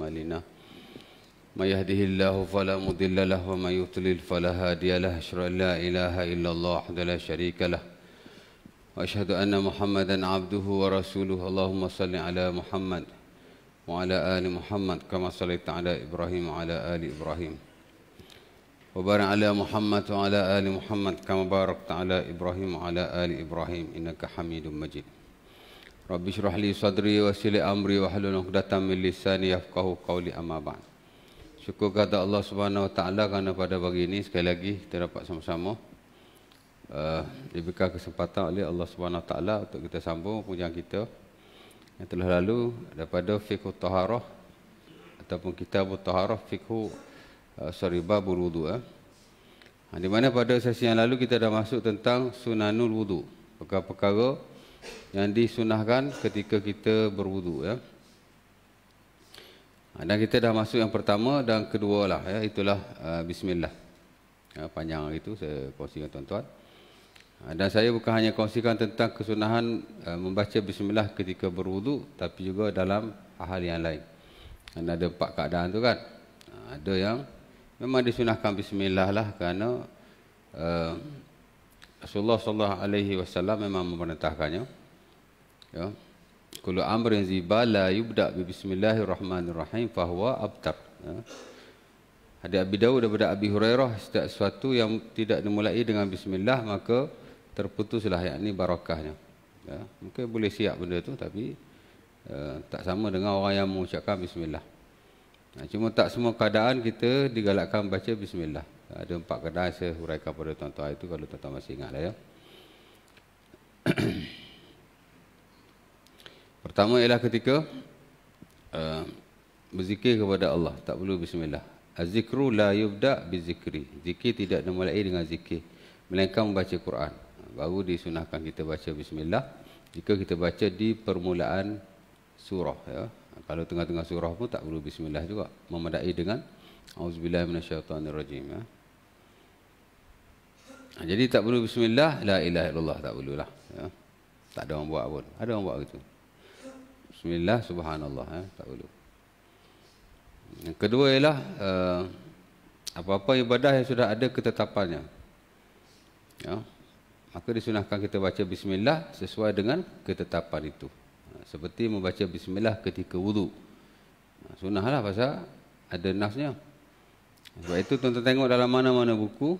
أعمالنا من يهده الله فلا مضل له ومن يضلل فلا هادي له أشهد أن لا إله إلا الله وحده لا شريك له وأشهد أن محمدا عبده ورسوله اللهم صل على محمد وعلى آل محمد كما صليت على إبراهيم وعلى آل إبراهيم وبارك على محمد وعلى آل محمد كما باركت على إبراهيم وعلى آل إبراهيم إنك حميد مجيد رب اشرح لي صدري ويسر لي أمري واحلل عقدة من لساني يفقهوا قولي أما بعد. Syukur kepada Allah Subhanahu Wa Taala kerana pada pagi ini sekali lagi kita dapat sama-sama diberikan kesempatan oleh Allah Subhanahu Wa Taala untuk kita sambung pujian kita yang telah lalu daripada Fiqh Taharah ataupun Kitab Taharah Fiqh Babul Wudu. Di mana pada sesi yang lalu kita dah masuk tentang sunanul wudu, perkara-perkara yang disunahkan ketika kita berwudu. Dan kita dah masuk yang pertama dan kedua lah, itulah Bismillah. Panjang itu saya kongsikan tuan-tuan. Dan saya bukan hanya kongsikan tentang kesunahan membaca Bismillah ketika berwudu, tapi juga dalam hal yang lain. Dan ada 4 keadaan tu kan. Ada yang memang disunahkan Bismillah lah kerana Rasulullah SAW memang memerintahkannya. Ya. Kullu amrin zibal la yubda bi bismillahirrahmanirrahim fahuwa abtar. Hadis Abi Daud daripada Abi Hurairah, setiap sesuatu yang tidak dimulai dengan bismillah maka terputuslah, yakni barakahnya. Ya. Mungkin boleh siap benda tu tapi tak sama dengan orang yang mengucapkan bismillah. Cuma tak semua keadaan kita digalakkan baca bismillah. Ada 4 keadaan saya huraikan pada tuan-tuan itu kalau tuan-tuan masih ingat lah ya. Pertama ialah ketika berzikir kepada Allah, tak perlu bismillah. Az-zikru la yubda bizikri. Zikir tidak dimulai dengan zikir, melainkan membaca Quran. Baru disunahkan kita baca bismillah jika kita baca di permulaan surah ya. Kalau tengah-tengah surah pun tak perlu bismillah juga, memadai dengan auzubillahi minasyaitonirrajim ya. Jadi tak perlu bismillah, la ilaha illallah tak perlulah ya. Tak ada orang buat pun. Ada orang buat gitu. Bismillah, subhanallah tak perlu. Yang kedua ialah apa-apa ibadah yang sudah ada ketetapannya ya, maka disunahkan kita baca bismillah sesuai dengan ketetapan itu. Seperti membaca bismillah ketika wudu. Sunahlah pasal ada nasnya. Sebab itu tuan-tuan tengok dalam mana-mana buku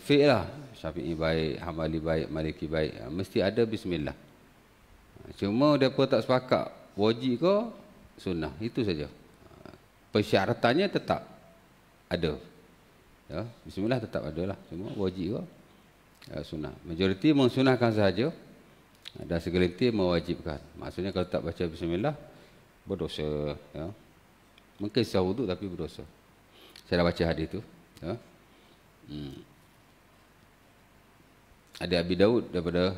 fiqh lah, Syafi'i baik, Hambali baik, Maliki baik, mesti ada bismillah. Cuma mereka tak sepakat wajib ke sunnah, itu saja. Persyaratannya tetap ada ya, bismillah tetap ada lah, cuma wajib ke sunnah. Majoriti mensunahkan sahaja dan segelintir mewajibkan. Maksudnya kalau tak baca bismillah berdosa ya. Mungkin sah wuduk tapi berdosa. Saya dah baca hadis tu ya. Ada Abi Daud daripada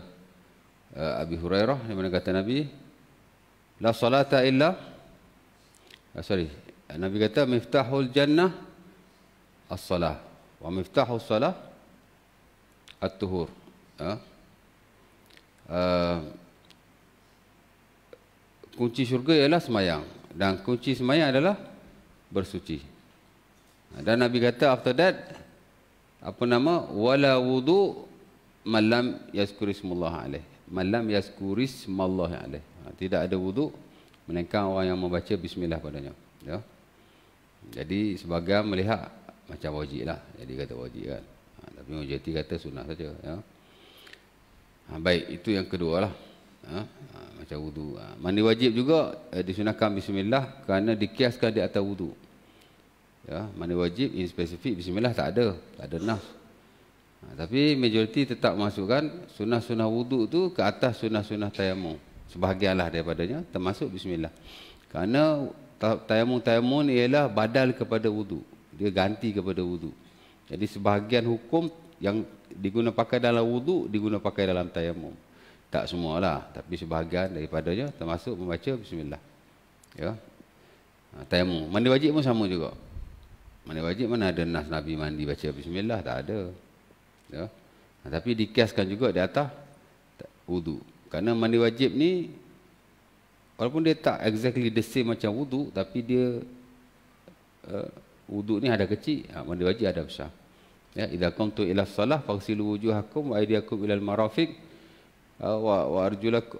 Abi Hurairah yang mana kata Nabi la salata illa Nabi kata miftahul jannah as-salah wa miftahus salah at-tuhur ya. Kunci syurga ialah semayang dan kunci semayang adalah bersuci. Dan Nabi kata after that wala wudu man lam yazkurismullah alaih. Malam yazkuris mallah alaih. Tidak ada wuduk melainkan orang yang membaca bismillah padanya ya. Jadi sebagian melihat macam wajib lah, jadi kata wajib kan. Tapi majoriti kata sunnah saja ya. Baik, itu yang kedua lah macam wuduk. Mandi wajib juga disunahkan bismillah kerana dikiaskan di atas wuduk ya. Mandi wajib in spesifik bismillah tak ada nas. Tapi majoriti tetap masukkan sunnah-sunnah wuduk tu ke atas sunnah-sunnah tayamum. Sebahagianlah daripadanya termasuk bismillah. Kerana tayamum ialah badal kepada wuduk. Dia ganti kepada wuduk. Jadi sebahagian hukum yang diguna pakai dalam wuduk diguna pakai dalam tayamum. Tak semualah, tapi sebahagian daripadanya termasuk membaca bismillah. Ya. Tayamum. Mandi wajib pun sama juga. Mandi wajib mana ada nas Nabi mandi baca bismillah, tak ada. Ya. Tapi dikiaskan juga di atas wudu. Kerana mandi wajib ni walaupun dia tak exactly the same macam wudu, tapi dia wudu ni ada kecil, mandi wajib ada besar. Ya, idza qumtu ila shalah faghsilu wujuhakum wa aydiyakum ila al-marafiq wa arjulakum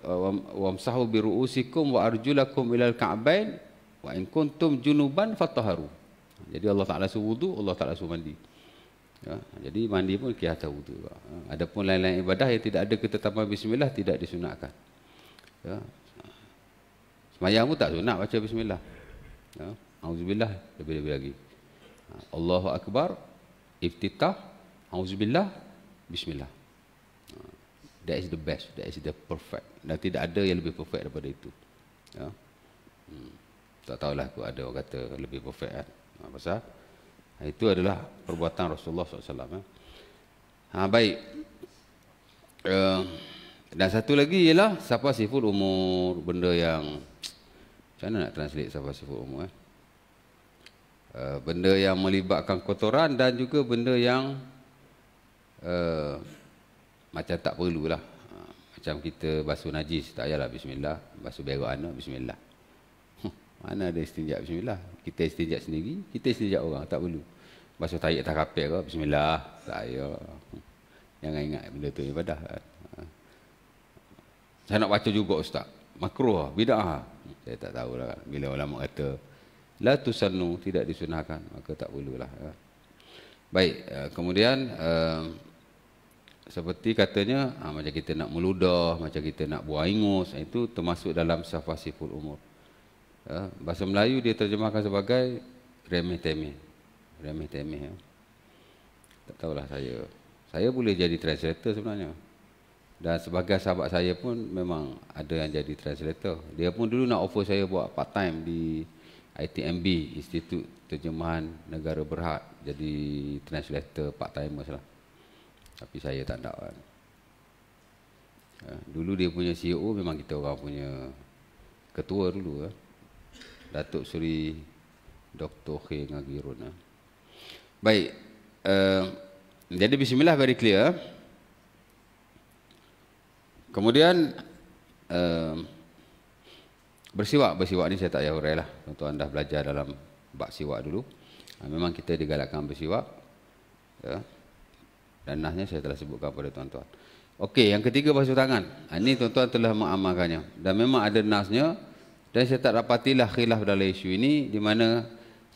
wamsahu bi ru'usikum wa arjulakum ila al-ka'bain wa in kuntum junuban fatahharu. Jadi Allah Taala suruh wudu, Allah Taala suruh mandi. Ya, jadi mandi pun kira atas wudu. Adapun lain-lain ibadah yang tidak ada ketetapan bismillah tidak disunatkan. Ya. Sembahyang pun tak sunat baca bismillah. Ya. Auzubillah lebih-lebih lagi. Allahu akbar, iftitah, auzubillah, bismillah. That is the best, that is the perfect. Dan tidak ada yang lebih perfect daripada itu. Ya. Tak tahulah aku ada orang kata lebih perfect kan. Pasal itu adalah perbuatan Rasulullah SAW. Baik. Dan satu lagi ialah siapa sifat umur, benda yang macam mana nak translate siapa sifat umur? Benda yang melibatkan kotoran dan juga benda yang macam tak perlulah. Macam kita basuh najis, tak payahlah bismillah. Basuh berak anak, bismillah. Mana ada istinja bismillah? Kita istinja sendiri, kita istinja orang, tak perlu. Basuh tahi atas kapek ke, bismillah. Tak payah. Jangan ingat benda tu ibadah. Saya nak baca juga ustaz. Makruh, bid'ah. Saya tak tahulah. Bila ulama kata la tusannu, tidak disunahkan, maka tak perlulah. Baik, kemudian seperti katanya macam kita nak meludah, macam kita nak buang ingus, itu termasuk dalam safasiful umur. Bahasa Melayu dia terjemahkan sebagai remeh-temeh. Remeh-temeh. Tak tahulah saya. Saya boleh jadi translator sebenarnya. Dan sebagai sahabat saya pun memang ada yang jadi translator. Dia pun dulu nak offer saya buat part time di ITMB, Institut Terjemahan Negara Berhad, jadi translator part timers lah. Tapi saya tak nak kan. Dulu dia punya CEO memang kita orang punya ketua dulu Datuk Seri Dr. Khair Ngagirun. Baik. Jadi bismillah very clear. Kemudian bersiwak ni saya tak payah urailah. Tuan-tuan dah belajar dalam bab siwak dulu. Memang kita digalakkan bersiwak. Ya. Dan nasnya saya telah sebutkan pada tuan-tuan. Okey, yang ketiga basuh tangan. Ini tuan-tuan telah mengamalkannya. Dan memang ada nasnya. Dan saya tak dapatilah khilaf dalam isu ini, di mana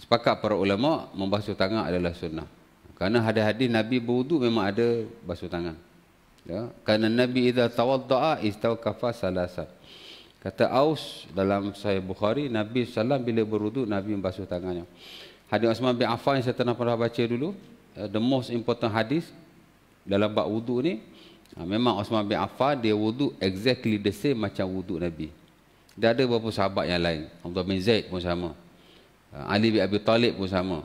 sepakat para ulama membasuh tangan adalah sunnah. Kerana hadis-hadis Nabi berwudu memang ada basuh tangan. Ya, kerana Nabi idza tawaddaa istawqafa salasan. Kata Aus dalam Sahih Bukhari, Nabi sallam bila berwudu Nabi membasuh tangannya. Hadis Uthman bin Affan yang saya pernah baca dulu, the most important hadis dalam bab wudu ni, memang Uthman bin Affan dia wudu exactly the same macam wudu Nabi. Dia ada beberapa sahabat yang lain. Abdullah bin Zaid pun sama. Ali bin Abi Talib pun sama.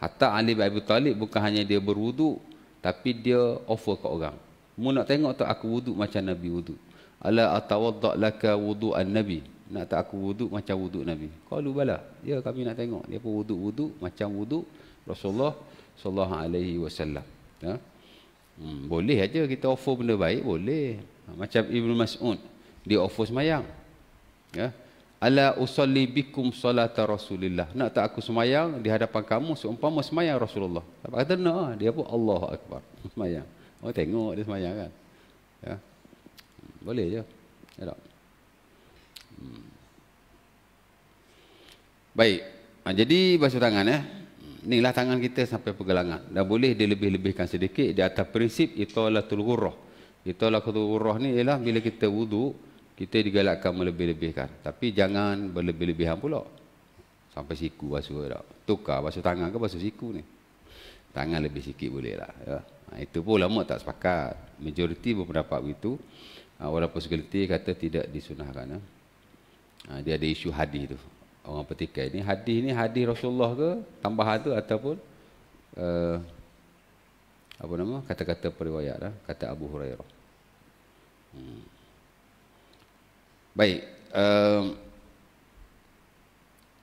Hatta Ali bin Abi Talib bukan hanya dia berwudu, tapi dia offer ke orang. Mu nak tengok tak aku wudu macam Nabi wudu? Ala atawadda laka wudu'an Nabi. Nak tak aku wudu macam wudu Nabi? Qalu bala. Ya, kami nak tengok. Dia pun wudu macam wudu Rasulullah sallallahu alaihi wasallam. Ya. Boleh aja kita offer benda baik, boleh. Macam Ibnu Mas'ud, dia offer semayang. Ya. Ala usalli bikum salata Rasulillah. Nak tak aku semayang di hadapan kamu seumpama semayang Rasulullah? Tak kata nak, dia pun Allahu akbar. Semayang. Oh tengok dia semayang kan. Ya. Boleh je. Ya tak? Baik. Jadi basuh tangan inilah tangan kita sampai pergelangan. Dan boleh dilebih-lebihkan sedikit di atas prinsip italatul ghurrah. Italatul ghurrah ni ialah bila kita wudu, kita digalakkan melebih-lebihkan. Tapi jangan berlebih-lebihan pula. Sampai siku basuh tak. Tukar basuh tangan ke basuh siku ni. Tangan lebih sikit boleh lah. Ya. Itu pun ulama tak sepakat. Majoriti berpendapat begitu. Walaupun segelintir kata tidak disunahkan. Dia ada isu hadis tu. Orang petikai ni hadis Rasulullah ke tambahan tu ataupun apa nama kata-kata periwayat kata Abu Hurairah. Baik.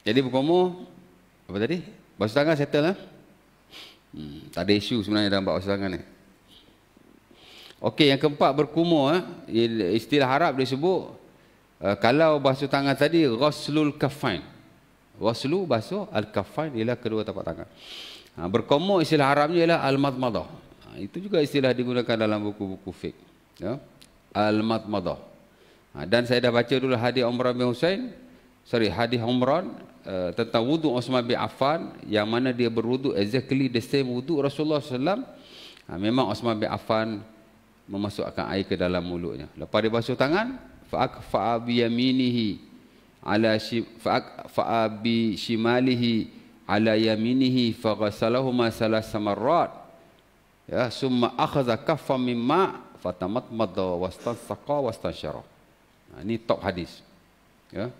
Jadi berkumur apa tadi? Basuh tangan settle lah. Tak ada isu sebenarnya dalam basuh tangan ni. Okey, yang keempat berkumur istilah Arab disebut Kalau basuh tangan tadi, ghuslul kaffain. Ghuslu basuh al-kaffain ialah kedua tapak tangan. Berkomor istilah Arabnya ialah al-madmadah. Itu juga istilah digunakan dalam buku-buku fiqh. Ya? Al-madmadah. Dan saya dah baca dulu hadis Umran bin Husain, hadis Umran tentang wudu Uthman bin Affan, yang mana dia berwudu exactly the same wudu Rasulullah SAW. Memang Uthman bin Affan memasukkan air ke dalam mulutnya. Lepas dia basuh tangan, fa'akfa'a bi yaminihi ala fa'a bi shimalihi ala yaminihi faghasalahuma salasa marrat. Ya, summa akhadha kaffan min ma' fatamatmadha wastansaqa wastansyara. Ini top hadis. Ya.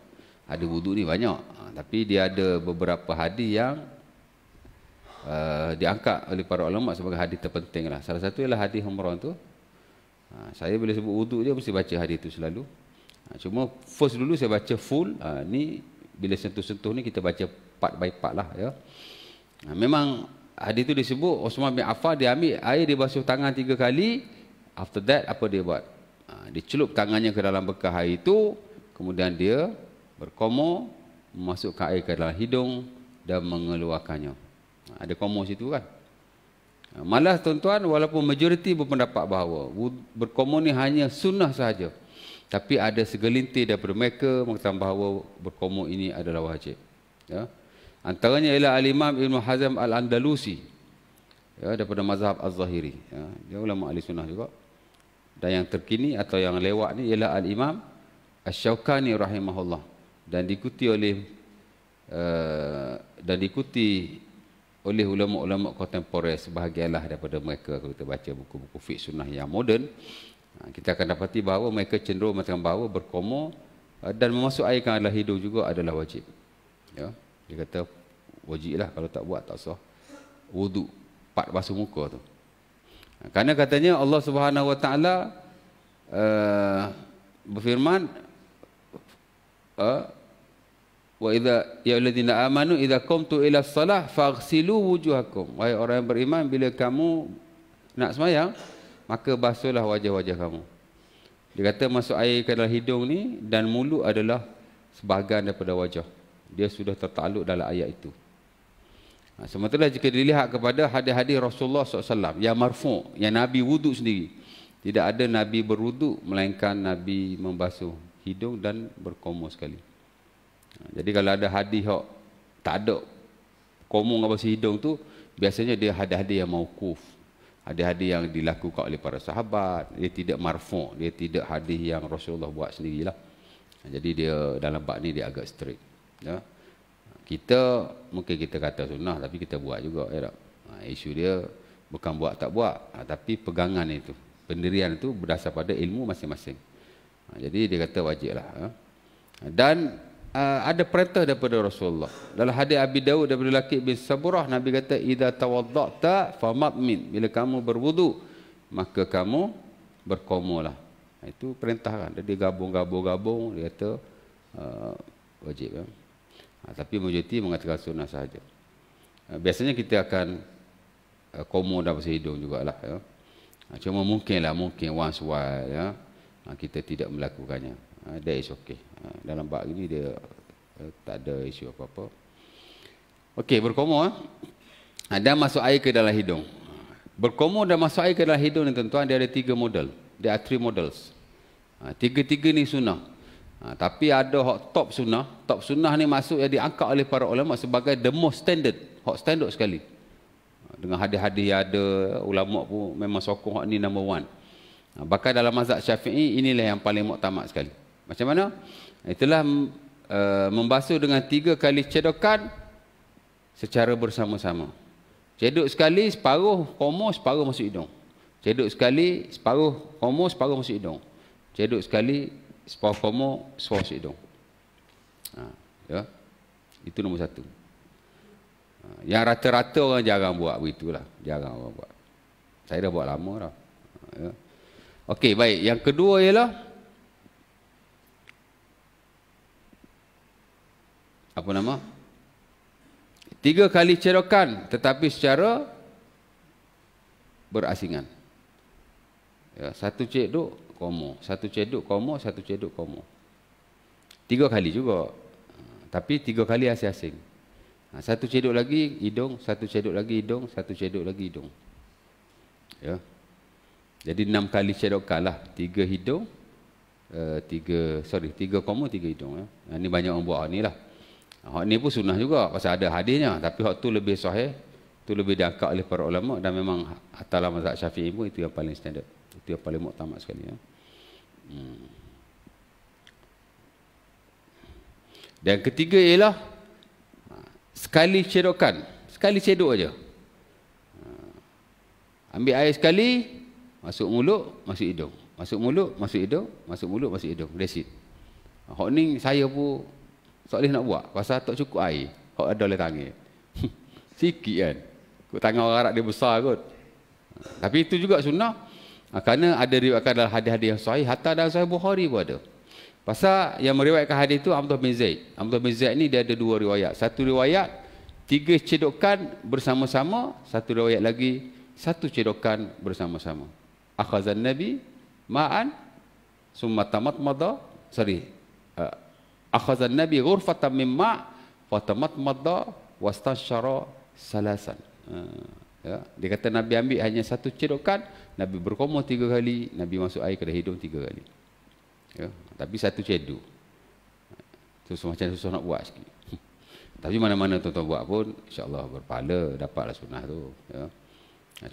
Ada wudu ni banyak, tapi dia ada beberapa hadis yang diangkat oleh para ulama sebagai hadis terpenting lah. Salah satu ialah hadis Umrah tu. Saya boleh sebut wudu je mesti baca hadis tu selalu. Cuma first dulu saya baca full. Ni bila sentuh-sentuh ni kita baca part by part lah. Ya. Memang hadis tu disebut Uthman bin Affan dia ambil air, dia basuh tangan 3 kali. After that apa dia buat? Dia celup tangannya ke dalam bekas air itu, kemudian dia berkomor, memasukkan air ke dalam hidung dan mengeluarkannya. Ada komor situ kan. Malah tuan-tuan, walaupun majoriti berpendapat bahawa berkomor ni hanya sunnah sahaja, tapi ada segelintir daripada mereka mengatakan bahawa berkomor ini adalah wajib. Ya. Antaranya ialah Al-Imam Ibn Hazm Al-Andalusi, ya, daripada mazhab Az-Zahiri. Ya. Dia ulama ahli sunnah juga. Dan yang terkini atau yang lewat ni ialah Al-Imam Asy-Syaukani rahimahullah, dan diikuti oleh ulama-ulama kontemporer sebahagianlah daripada mereka. Kalau kita baca buku-buku fiqh sunnah yang moden, kita akan dapati bahawa mereka cenderung mengatakan bahawa berkomor dan memasuk air ke dalam hidung juga adalah wajib. Ya, dia kata wajiblah, kalau tak buat tak sah wudu, part basuh muka tu. Kerana katanya Allah Subhanahu Wa Taala berfirman, wa idza ya alladzina amanu idza qumtu ila shalah faghsilu wujuhakum. Wahai orang yang beriman, bila kamu nak sembahyang, maka basuhlah wajah-wajah kamu. Dia kata masuk air ke dalam hidung ni dan mulut adalah sebahagian daripada wajah. Dia sudah tertakluk dalam ayat itu. Sementara jika dilihat kepada hadis-hadis Rasulullah SAW yang marfu', yang Nabi wudu sendiri, tidak ada Nabi berwudu melainkan Nabi membasuh hidung dan berkomor sekali. Jadi kalau ada hadis yang tak ada komor dengan basuh hidung tu, biasanya dia hadis-hadis yang mauquf, hadis-hadis yang dilakukan oleh para sahabat. Dia tidak marfu', dia tidak hadis yang Rasulullah buat sendirilah. Jadi dia dalam bab ni dia agak strict. Ya. Kita mungkin kita kata sunnah, tapi kita buat juga, ya tak? Isu dia bukan buat tak buat, tapi pegangan itu, pendirian itu berdasar pada ilmu masing-masing. Jadi dia kata wajiblah. Dan ada perintah daripada Rasulullah. Dalam hadis Abi Daud daripada Laqit bin Saburah, Nabi kata idza tawadda'ta famadmin, bila kamu berwudu maka kamu berkomorlah. Itu perintah kan. Dia gabung, dia kata wajib. Ya. Tapi majoriti mengatakan sunnah sahaja. Biasanya kita akan komor dan basuh hidung jugalah. Ya. Cuma mungkin once while, ya, kita tidak melakukannya. That is okay. Dalam bab ini dia tak ada isu apa-apa. Okey, berkomor. Dan masuk air ke dalam hidung. Berkomor dan masuk air ke dalam hidung ni tuan-tuan, dia ada 3 model. There are 3 models. Tiga-tiga ni sunnah. Tapi ada top sunnah. Top sunnah ni masuk yang diangkat oleh para ulama sebagai the most standard, hak standard sekali. Dengan hadis-hadis yang ada, ulama pun memang sokong hak ni number 1. Bahkan dalam mazhab Syafi'i inilah yang paling muktamad sekali. Macam mana? Itulah membasuh dengan 3 kali cedokan secara bersama-sama. Cedok sekali, separuh komor, separuh masuk hidung. Cedok sekali, separuh komor, separuh masuk hidung. Cedok sekali, separuh komor, separuh masuk hidung. Ya. Itu nombor 1. Yang rata-rata orang jarang buat begitulah. Jarang orang buat. Saya dah buat lama dah. Ya. Okey, baik. Yang kedua ialah apa nama? 3 kali cedokan tetapi secara berasingan. Ya, 1 cedok komor, 1 cedok komor, 1 cedok komor. 3 kali juga. Tapi 3 kali asing-asing. Satu cedok lagi hidung, satu cedok lagi hidung, satu cedok lagi hidung. Ya. Jadi 6 kali cedokan lah. 3 hidung, 3 koma 3 hidung. Ya. Ini banyak orang buat ni lah. Hak ni pun sunnah juga pasal ada hadisnya, tapi hak tu lebih sahih, tu lebih diangkat oleh para ulama dan memang atas mazhab Syafi'i pun itu yang paling standard. Itu yang paling muktamad sekali ya. Dan ketiga ialah sekali cedokan, sekali cedok aja. Ambil air sekali, masuk mulut, masuk hidung. Masuk mulut, masuk hidung, masuk mulut, masuk hidung. That's it. Hak ni saya pun tak boleh nak buat pasal tak cukup air. Hak ada oleh tangan. Sikit kan. Kau tangan orang Arab dia besar kot. Tapi itu juga sunnah. Kerana ada diriwayatkan dalam hadis-hadis yang sahih, hatta dalam Sahih Bukhari pun ada. Pasal yang meriwayatkan hadis itu Abdullah bin Zaid. Abdullah bin Zaid ni dia ada 2 riwayat. Satu riwayat 3 cedokan bersama-sama, satu riwayat lagi 1 cedokan bersama-sama. Akhazan Nabi ma'an summa tamatmada, akhazan Nabi ghurfatan min ma' fatamatmada wastansyara salasan. Ya, dia kata Nabi ambil hanya 1 cedokan, Nabi berkomor 3 kali, Nabi masuk air ke dalam hidung 3 kali. Ya, tapi 1 cedok. Tu macam susah nak buat sikit. Tapi mana-mana tuan-tuan buat pun insya-Allah berpahala, dapatlah sunnah tu, ya.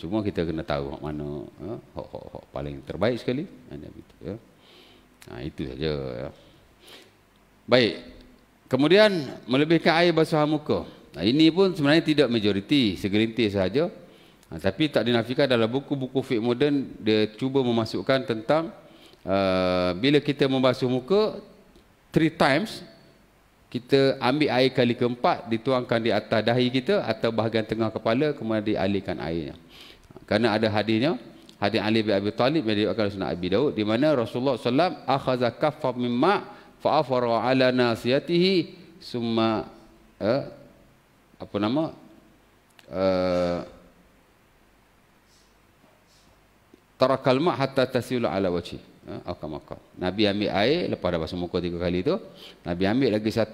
Cuma kita kena tahu hak mana hak paling terbaik sekali, ya. Itu saja, ya. Baik. Kemudian melebihkan air basuhan muka. Ini pun sebenarnya tidak majoriti, segelintir sahaja. Tapi tak dinafikan dalam buku-buku fiqh moden dia cuba memasukkan tentang bila kita membasuh muka 3 times, kita ambil air kali keempat, dituangkan di atas dahi kita atau bahagian tengah kepala, kemudian dialirkan airnya. Kerana ada hadisnya, hadis Ali bin Abi Talib yang diriwayatkan oleh Sunan Abi Daud, di mana Rasulullah SAW akhaza kaffan min ma' fa'afara ala nasiyatihi summa tarakal ma' hatta tasilu ala wajhi. Nabi ambil air lepas dah basuh muka 3 kali tu, Nabi ambil lagi 1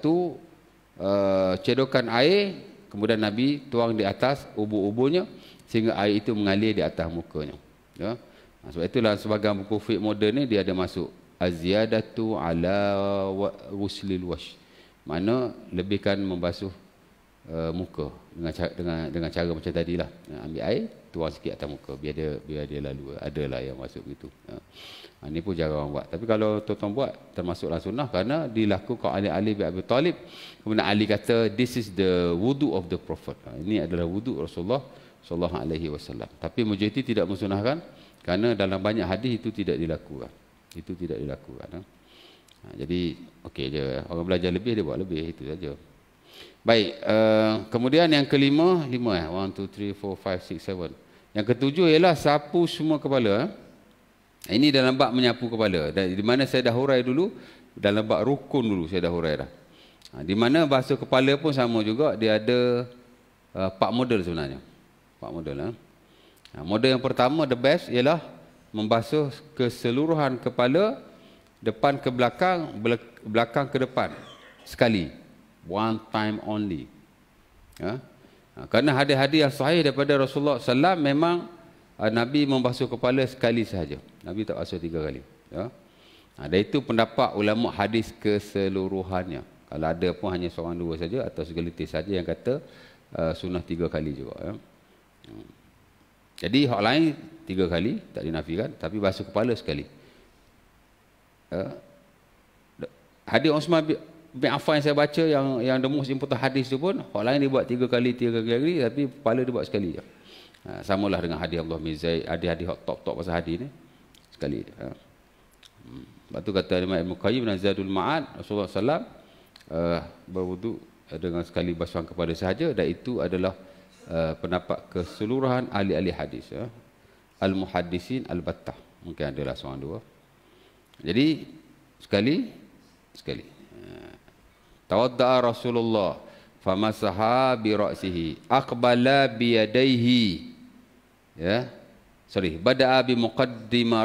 cedokan air, kemudian Nabi tuang di atas ubur-uburnya sehingga air itu mengalir di atas mukanya, ya. Sebab itulah sebagian buku fiqh moden ni dia ada masuk az-ziyadatu ala ghuslil wash, mana lebihkan membasuh muka dengan cara macam tadilah. Ambil air, tuang sikit atas muka biar dia lalu. Adalah yang masuk begitu. Ini pun cara orang buat. Tapi kalau tuan-tuan buat termasuklah sunnah kerana dilakukan oleh Ali bin Abi Talib. Kemudian Ali kata this is the wudu of the prophet. Ini adalah wudu Rasulullah sallallahu alaihi wasallam. Tapi mujtahid tidak mensunahkan kerana dalam banyak hadis itu tidak dilakukan. Itu tidak dilakukan. Jadi okey je, orang belajar lebih dia buat lebih, itu saja. Baik, kemudian yang kelima, 1 2 3 4 5 6 7. Yang ketujuh ialah sapu semua kepala. Ini dalam bab menyapu kepala. Dan di mana saya dah hurai dulu, dalam bab rukun dulu saya dah hurai dah. Di mana basuh kepala pun sama juga, dia ada 4 model sebenarnya. 4 model. Model yang pertama, the best, ialah membasuh keseluruhan kepala, depan ke belakang, belakang ke depan, sekali. One time only. Ya? Kerana hadis-hadis yang sahih daripada Rasulullah SAW memang Nabi membasuh kepala sekali sahaja. Nabi tak basuh 3 kali. Ya? Dan itu pendapat ulama hadis keseluruhannya. Kalau ada pun hanya seorang 2 saja atau segelintir saja yang kata sunnah 3 kali juga. Ya? Jadi hak lain 3 kali tak dinafikan, tapi basuh kepala sekali. Hadis Uthman bin Affan yang saya baca, yang the most important hadis tu pun, hak lain dia buat 3 kali, tapi kepala dia buat sekali je. Samalah dengan hadis Abdullah bin Zaid, hadis-hadis hak top-top pasal hadis ni, sekali. Lepas tu kata Imam Ibn Qayyim dan Zadul Ma'ad, Rasulullah SAW berwuduk dengan sekali basuhan kepala sahaja, dan itu adalah pendapat keseluruhan ahli-ahli hadis, al-muhaddisin al-battah. Mungkin adalah seorang 2. Jadi sekali. Tawadda'a Rasulullah famasaha bi ra'sihi aqbala bi yadayhi, bada'a bi muqaddami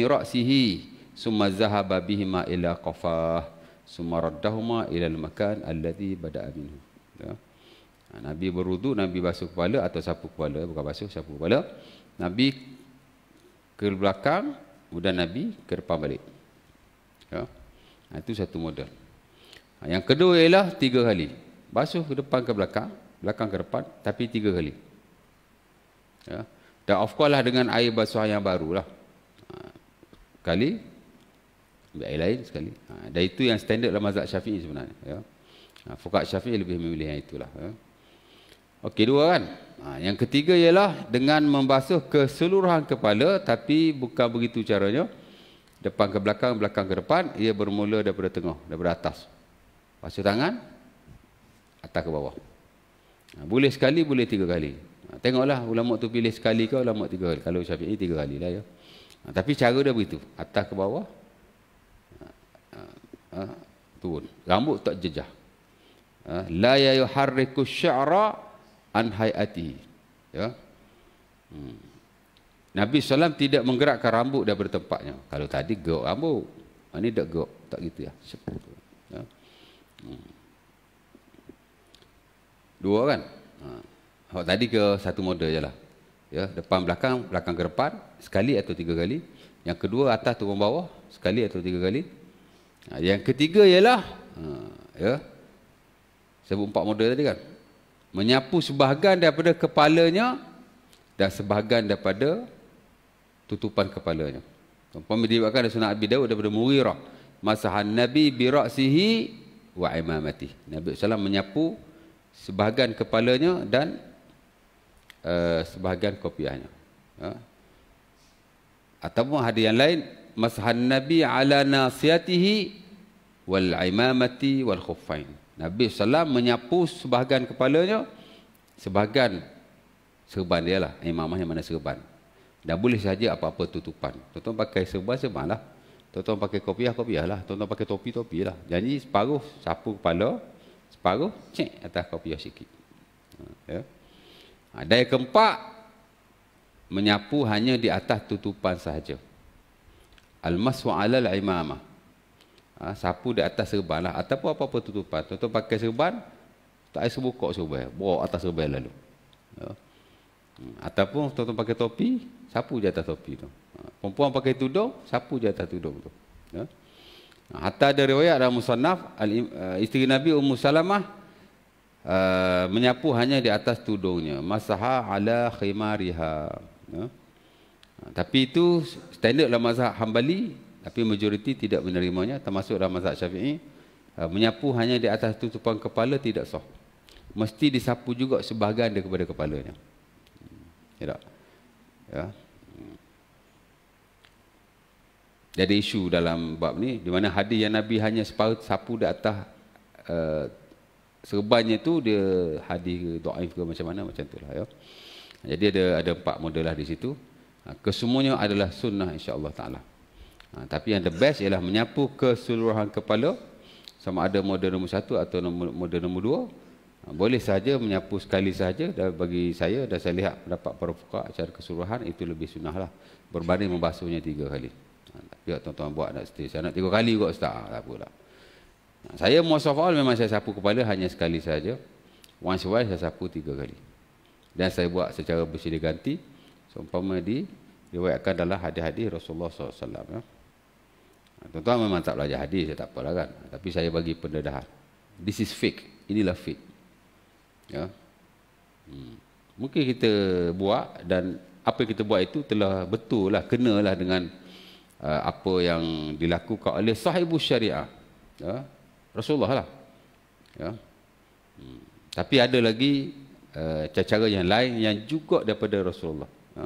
ra'sihi summa zahaba bihima ila qafah summa raddahuma ila al-makan alladhi bada'a minhu. Ya. Nabi berwuduk, Nabi basuh kepala atau sapu kepala, bukan basuh, sapu kepala. Nabi ke belakang, kemudian Nabi ke depan balik. Ya. Itu satu model. Yang kedua ialah 3 kali. Basuh ke depan ke belakang, belakang ke depan, tapi 3 kali. Ya. Dan of course lah dengan air basuh yang baru lah. Kali, ambil air lain sekali. Dan itu yang standard dalam mazhab Syafi'i sebenarnya. Ya. Fuqaha Syafi'i lebih memilih yang itulah. Ya. Okey, 2 kan. Yang ketiga ialah dengan membasuh keseluruhan kepala, tapi bukan begitu caranya. Depan ke belakang, belakang ke depan, ia bermula daripada tengah, daripada atas. Basuh tangan, atas ke bawah. Boleh sekali, boleh 3 kali. Tengoklah ulama tu pilih sekali ke ulama 3 kali. Kalau Syafi'i 3 kali lah ya. Tapi cara dia begitu, atas ke bawah, turun. Rambut tak jejah. La yuharriku sya'ra an hayatihi. Ya. Nabi SAW tidak menggerakkan rambut daripada tempatnya. Kalau tadi gerok rambut, ini tak gerok, tak gitu ya. Ya. 2 kan. Tadi ke satu model je lah. Ya, depan belakang, belakang ke depan, sekali atau 3 kali. Yang kedua atas turun bawah, sekali atau 3 kali. Yang ketiga ialah ya, sebut 4 model tadi kan. Menyapu sebahagian daripada kepalanya dan sebahagian daripada tutupan kepalanya. Umpama diriwayatkan dari Sunan Abi Daud daripada Mughirah, masahan Nabi bi ra'sihi wa imamati. Nabi SAW menyapu sebahagian kepalanya dan sebahagian kopiahnya. Ya. Ataupun hadis yang lain, masahan Nabi ala nasiyatihi wal imamati wal khuffain. Nabi SAW menyapu sebahagian kepalanya, sebahagian serban dia lah. Imamah yang mana serban. Dan boleh saja apa-apa tutupan. Tuan-tuan pakai serban lah. Tuan-tuan pakai kopiah lah. Tuan-tuan pakai topi lah. Jadi separuh sapu kepala, separuh cek atas kopiah sikit. Ya. Dan yang keempat, menyapu hanya di atas tutupan sahaja. Al-mashu 'alal imamah. Sapu di atas serban lah. Ataupun apa-apa tutupan. Tuan-tuan pakai serban, tak payah sebukok serban. Bawa atas serban lalu. Ya. Ataupun tuan-tuan pakai topi, sapu je atas topi tu. Perempuan pakai tudung, sapu je atas tudung tu. Ya. Hatta ada riwayat dalam Musannaf, isteri Nabi Ummu Salamah menyapu hanya di atas tudungnya. Masaha ala khimariha. Ya. Tapi itu standard dalam mazhab Hambali. Tapi majoriti tidak menerimanya, termasuk dalam mazhab Syafi'i. Menyapu hanya di atas tutupan kepala tidak sah. Mesti disapu juga sebahagian daripada kepalanya. Ya tak? Ya. Jadi isu dalam bab ni, di mana hadis yang Nabi hanya sapu di atas serbannya tu, dia hadis dhaif ke macam mana, macam tu lah. Ya. Jadi ada 4 model lah di situ. Kesemuanya adalah sunnah insya-Allah Ta'ala. Tapi yang the best ialah menyapu keseluruhan kepala, sama ada model nombor 1 atau model nombor 2. Boleh saja menyapu sekali saja. Dan bagi saya, dan saya lihat pendapat para fuqaha secara keseluruhan, itu lebih sunnah lah berbanding membasuhnya 3 kali. Tapi tuan-tuan buat nak stay, saya nak 3 kali juga ustaz, tak apalah. Saya most of all memang saya sapu kepala hanya sekali saja. Once a while saya sapu 3 kali. Dan saya buat secara bersilih ganti, seumpama diriwayatkan dalam hadis-hadis Rasulullah SAW. Ya. Tuan-tuan memang tak belajar hadis, tak apalah kan. Tapi saya bagi pendedahan. This is fake. Inilah fake. Ya. Mungkin kita buat, dan apa yang kita buat itu telah betul lah, kenalah dengan apa yang dilakukan oleh sahibus syariah. Ya. Rasulullah lah. Ya. Tapi ada lagi cara yang lain yang juga daripada Rasulullah. Ya.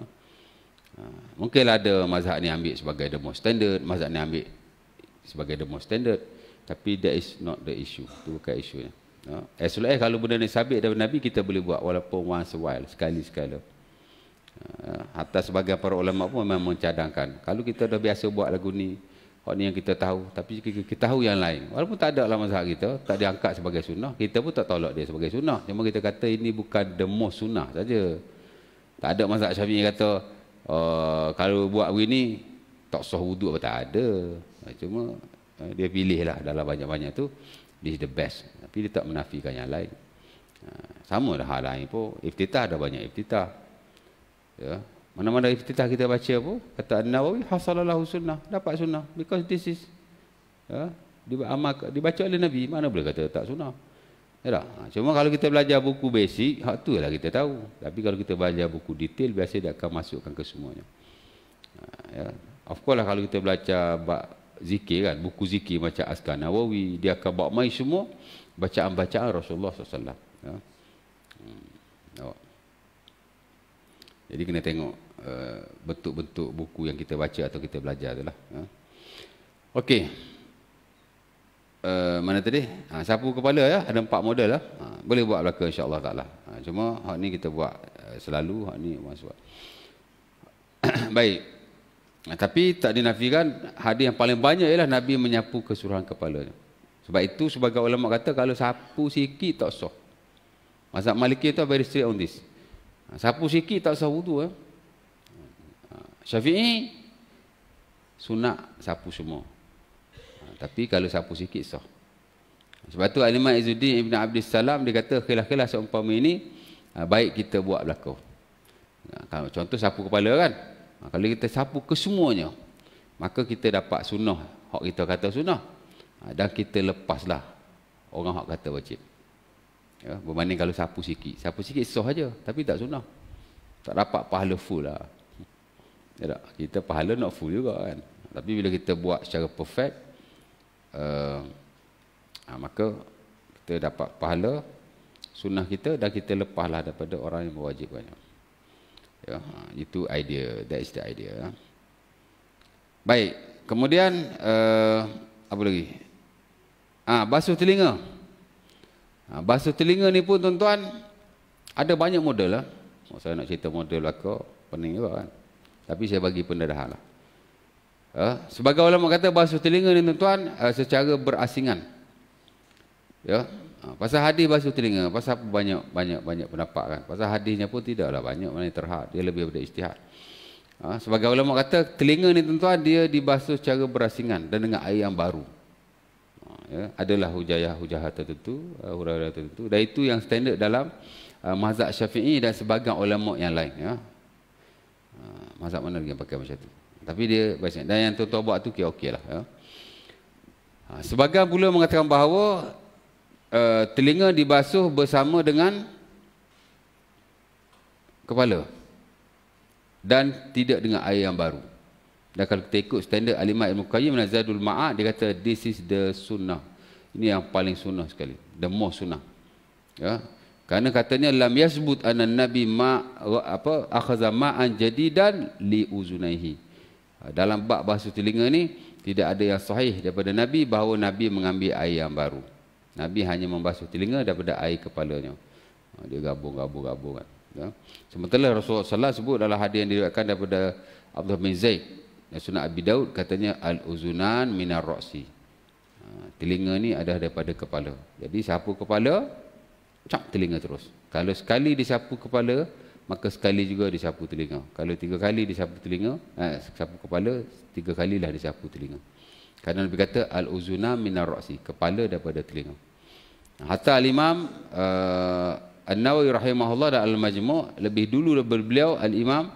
Mungkinlah ada mazhab ni ambil sebagai the most standard, mazhab ni ambil sebagai the most standard, tapi that is not the issue. Itu bukan isunya. As long as kalau benda ni sabit daripada Nabi, kita boleh buat walaupun once a while, sekali-sekala. Hatta sebagai para ulama pun memang mencadangkan, kalau kita dah biasa buat lagu ni, ni yang kita tahu, tapi kita tahu yang lain, walaupun tak ada dalam mazhab kita, tak diangkat sebagai sunnah, kita pun tak tolak dia sebagai sunnah. Cuma kita kata ini bukan the most sunnah saja. Tak ada mazhab Syafi'i kata kalau buat begini tak sah wuduk apa tak ada. Cuma dia pilih lah dalam banyak-banyak tu, this is the best. Tapi dia tak menafikan yang lain. Sama lah hal lain pun. Iftitah ada banyak iftitah. Ya. Mana-mana iftitah kita baca pun, kata An-Nawawi, hasalallahu sunnah, dapat sunnah. Because this is, dibaca oleh Nabi, mana boleh kata tak sunnah. Ya tak? Cuma kalau kita belajar buku basic, hak tu lah kita tahu. Tapi kalau kita belajar buku detail, biasa dia akan masukkan ke semuanya. Ya. Of course lah kalau kita belajar zikir kan, buku zikir macam Azkar Nawawi, dia akan bawa mai semua bacaan-bacaan Rasulullah SAW. Ya. Jadi kena tengok bentuk-bentuk buku yang kita baca atau kita belajar tu lah. Ya. Okey. Mana tadi? Sapu kepala ya, ada 4 model lah. Boleh buat belaka insya-Allah taala. Cuma hak ni kita buat selalu, hak ni masuk. Baik. Tapi tak dinafikan hadis yang paling banyak ialah Nabi menyapu keseluruhan kepalanya. Sebab itu sebagai ulama kata kalau sapu sikit tak sah. Mazhab Maliki tu very strict on this. Sapu sikit tak sah wudu. Syafi'i sunat sapu semua. Tapi kalau sapu sikit sah. Sebab tu Al-Imam Izzuddin Ibn Abdus Salam dia kata khilaf-khilaf seumpama ini baik kita buat belaka. Kalau contoh sapu kepala kan. Kalau kita sapu kesemuanya, maka kita dapat sunnah. Hak kita kata sunnah. Dan kita lepaslah orang hak kata wajib. Ya, berbanding kalau sapu sikit. Sapu sikit sah aja, tapi tak sunnah. Tak dapat pahala full lah. Ya tak? Kita pahala not full juga kan. Tapi bila kita buat secara perfect, maka kita dapat pahala sunnah kita dan kita lepaslah daripada orang yang mewajibkannya. Ya, itu idea, that is the idea. Baik, kemudian apa lagi? Basuh telinga. Basuh telinga ni pun tuan-tuan ada banyak model lah. Saya nak cerita model belaka pening juga kan. Tapi saya bagi pendedahan lah. Sebagai ulama kata basuh telinga ni tuan-tuan secara berasingan. Ya. Pasal hadis basuh telinga, pasal banyak pendapat kan. Pasal hadisnya pun tidaklah banyak, mana terhad, dia lebih daripada ijtihad. Sebagai ulama kata telinga ni tuan-tuan dia dibasuh secara berasingan dan dengan air yang baru. Ya, adalah hujah tertentu, huraiah tertentu, dan itu yang standard dalam mazhab Syafi'i dan sebagian ulama yang lain. Ya. Mazhab mana lagi yang pakai macam tu? Tapi dia baca dan yang tuan-tuan buat tu okey lah. Ya. Sebagian pula mengatakan bahawa telinga dibasuh bersama dengan kepala dan tidak dengan air yang baru. Dan kalau kita ikut standard Al-Imam Ibn Qayyim Zadul Ma'ad, dia kata this is the sunnah. Ini yang paling sunnah sekali, the most sunnah. Ya. Karena katanya lam yasbut anna nabi akhadha ma'an jadidan li uzunaihi. Dalam bab basuh telinga ni tidak ada yang sahih daripada Nabi bahawa Nabi mengambil air yang baru. Nabi hanya membasuh telinga daripada air kepalanya. Dia gabung kan. Ya. Sementara Rasulullah SAW sebut dalam hadis yang diriwayatkan daripada Abdullah bin Zaid dan Sunan Abi Daud katanya al-uzunan minar ra'si. Telinga ni ada daripada kepala. Jadi sapu kepala, cak telinga terus. Kalau sekali disapu kepala, maka sekali juga disapu telinga. Kalau 3 kali disapu telinga, sapu kepala, 3 kalilah disapu telinga. Kerana Nabi kata al-uzuna minar ra'si, kepala daripada telinga. Hatta al-Imam An-Nawawi rahimahullah dan Al-Majmu' lebih dulu daripada beliau al-Imam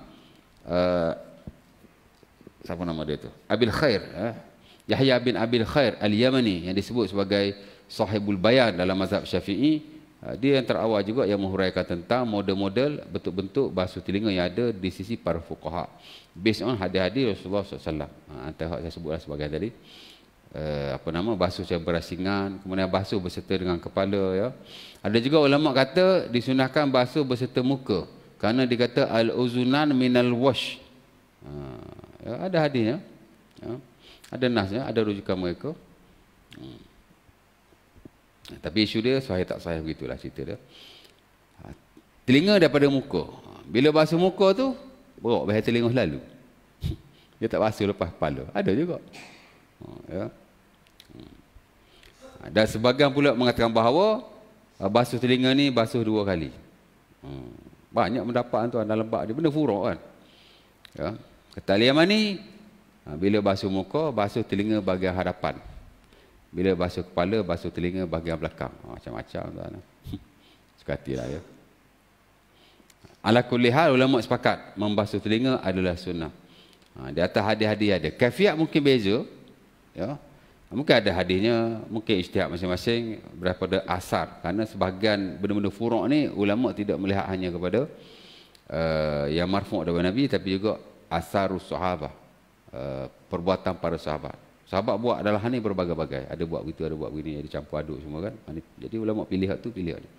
siapa nama dia tu? Abil Khair, Yahya bin Abil Khair Al-Yamani yang disebut sebagai Sahibul Bayan dalam mazhab Syafi'i. Dia yang terawal juga yang menghuraikan tentang model-model bentuk-bentuk basuh telinga yang ada di sisi para fuqaha based on hadis-hadis Rasulullah SAW. Antara saya sebutlah sebagai tadi basuh secara berasingan, kemudian basuh berserta dengan kepala. Ya. Ada juga ulama kata disunahkan basuh berserta muka kerana dikata al-uzunan minal wash. Ya, ada hadisnya. Ya. Ada nasnya, ada rujukan mereka. Tapi isu dia sahih tak sahih begitulah cerita dia. Telinga daripada muka. Bila basuh muka tu, berok bahaya telinga selalu. Dia tak basuh lepas kepala. Ada juga. Ya. Dan sebagian pula mengatakan bahawa basuh telinga ni basuh 2 kali. Banyak mendapat tuan dalam bab dia. Benda furuk kan. Ya. Kata Al-Yamani, Bila basuh muka, basuh telinga bahagian hadapan. Bila basuh kepala, basuh telinga bahagian belakang. Macam-macam tuan. Suka hatilah ya. Ala kulli hal, ulama sepakat membasuh telinga adalah sunnah. Di atas hadis-hadis ada. Kaifiat mungkin beza. Ya. Mungkin ada hadisnya, mungkin ijtihad masing-masing daripada asar. Karena sebahagian benda-benda furuk ni, ulama tidak melihat hanya kepada yang marfu' daripada Nabi, tapi juga asarus sahabah, perbuatan para sahabat. Sahabat buat adalah ni berbagai-bagai. Ada buat begitu, ada buat begini, ada campur aduk semua kan. Jadi ulama pilih hak tu, pilih hak ni.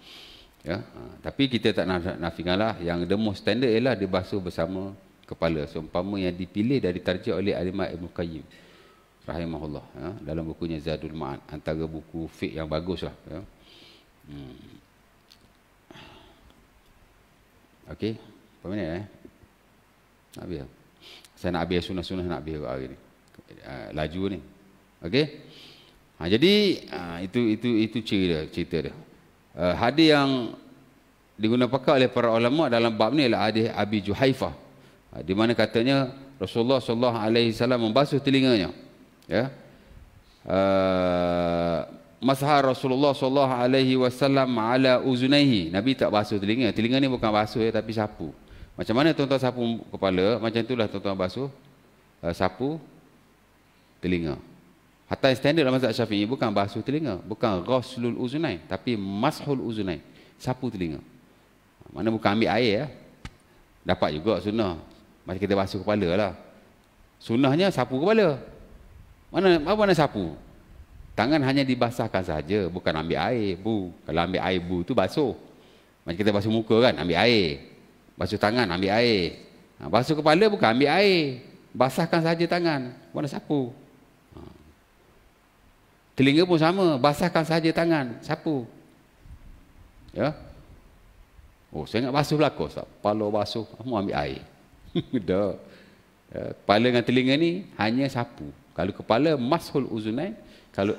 Ya, tapi kita tak nafikanlah yang the most standard ialah dibasuh bersama kepala. Seumpama yang dipilih dan ditarjih oleh Al-Imam Ibn Qayyim rahimahullah, ya, dalam bukunya Zadul Ma'ad, antara buku fiqh yang baguslah, ya. Okey, berapa minit nak habis? Saya nak habis sunnah-sunnah, nak habis hari ni. Laju ni. Okey. Jadi itu cerita dia. Hadis yang digunakan pakai oleh para ulama dalam bab ni adalah hadis Abi Juhaifah, di mana katanya Rasulullah sallallahu alaihi wasallam membasuh telinganya. Ya. Masah Rasulullah sallallahu alaihi wasallam ala uzunaihi. Nabi tak basuh telinga. Telinga ni bukan basuh ya, tapi sapu. Macam mana tuan-tuan sapu kepala, macam itulah tuan-tuan basuh sapu telinga. Hatta standard dalam mazhab Syafi'i bukan basuh telinga, bukan ghuslul uzunain, tapi mashul uzunain, sapu telinga. Mana bukan ambil air ya. Dapat juga sunnah. Macam kita basuh kepala lah. Sunnahnya sapu kepala. Mana sapu? Tangan hanya dibasahkan saja, bukan ambil air. Kalau ambil air tu basuh. Macam kita basuh muka kan, ambil air. Basuh tangan, ambil air. Basuh kepala bukan ambil air, basahkan saja tangan. Mana sapu? Telinga pun sama, basahkan saja tangan, sapu. Ya. Saya ingat basuh belakang, kepala basuh, kamu ambil air. Dah. Kepala dengan telinga ni hanya sapu. Kalau kepala mashul uzunain, kalau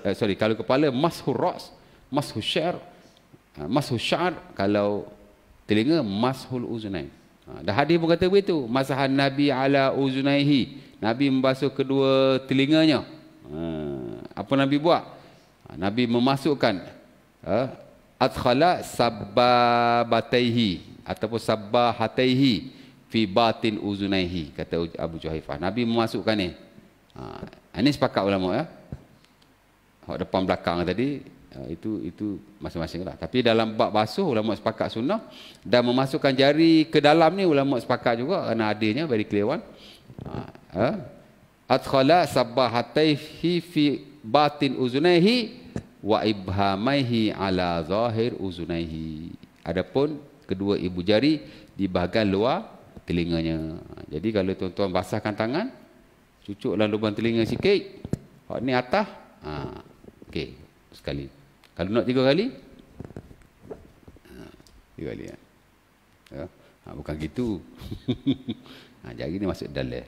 kepala mashul ra's, mashul syar, kalau telinga mashul uzunain. Dah hadis pun kata begitu, masahan Nabi ala uzunaihi. Nabi membasuh kedua telinganya. Apa Nabi buat? Nabi memasukkan adkhala sabbabataihi ataupun sabbahataihi fi batin uzunaihi, kata Abu Juhaifah. Nabi memasukkan ni. Ini sepakat ulama ya. Hak depan belakang tadi itu masing-masing lah. Tapi dalam bab basuh ulama sepakat sunnah, dan memasukkan jari ke dalam ni ulama sepakat juga kerana adanya very clear one. Adkhala sabbahataihi fi batin uzunaihi wa ibhamaihi ala zahir uzunaihi. Adapun kedua ibu jari di bahagian luar telinganya. Jadi kalau tuan-tuan basahkan tangan, cucuklah lubang telinga sikit. Hak ni atas. Okey, sekali. Kalau nak 3 kali? 3 kali ya. Bukan gitu. Jari ni masuk dalam.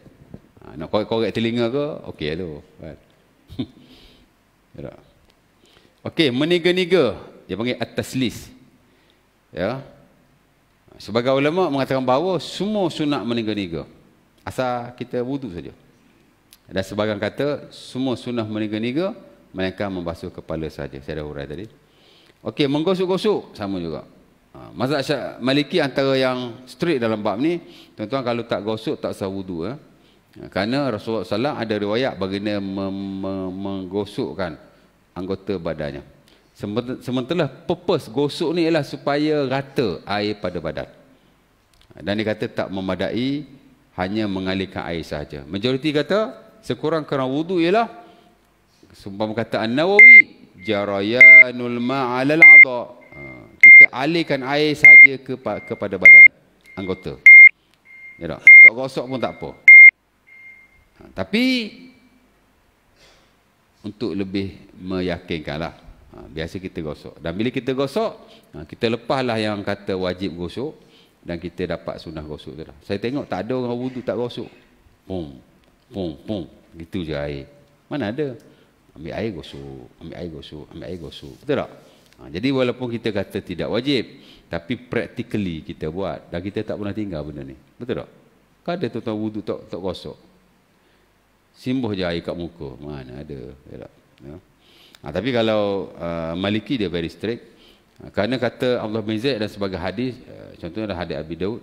Nak korek telinga ke? Okey tu. Okey, meniga-niga. Dia panggil at-taslis. Ya. Sebagai ulama mengatakan bahawa semua sunat meniga-niga. Asal kita wuduk saja. Dan sebagian kata semua sunnah meniga-niga melainkan membasuh kepala saja. Saya dah hurai tadi. Okey, menggosok-gosok sama juga. Mazhab Maliki antara yang strict dalam bab ni, tuan-tuan kalau tak gosok tak sah wudu ya. Kerana Rasulullah SAW ada riwayat baginda menggosokkan anggota badannya. Sementara purpose gosok ni ialah supaya rata air pada badan. Dan dia kata tak memadai hanya mengalirkan air sahaja. Majoriti kata sekurang-kurang wudu ialah seumpama kata An-Nawawi jarayanul ma'alal adha. Kita alirkan air sahaja kepada badan anggota. Ya tak? Tak gosok pun tak apa. Tapi untuk lebih meyakinkanlah, biasa kita gosok. Dan bila kita gosok, kita lepaslah yang kata wajib gosok dan kita dapat sunnah gosok tu lah. Saya tengok tak ada orang wudu tak gosok. Pum, pum, pum. Gitu je air. Mana ada? Ambil air gosok, ambil air gosok, ambil air gosok. Betul tak? Jadi walaupun kita kata tidak wajib, tapi practically kita buat dan kita tak pernah tinggal benda ni. Betul tak? Kan ada tuan-tuan wudu tak gosok. Simbuh je air kat muka. Mana ada. Ya. Tapi kalau Maliki dia very strict. Kerana kata Allah bin Zaid dan sebagai hadis, contohnya ada hadis Abi Daud,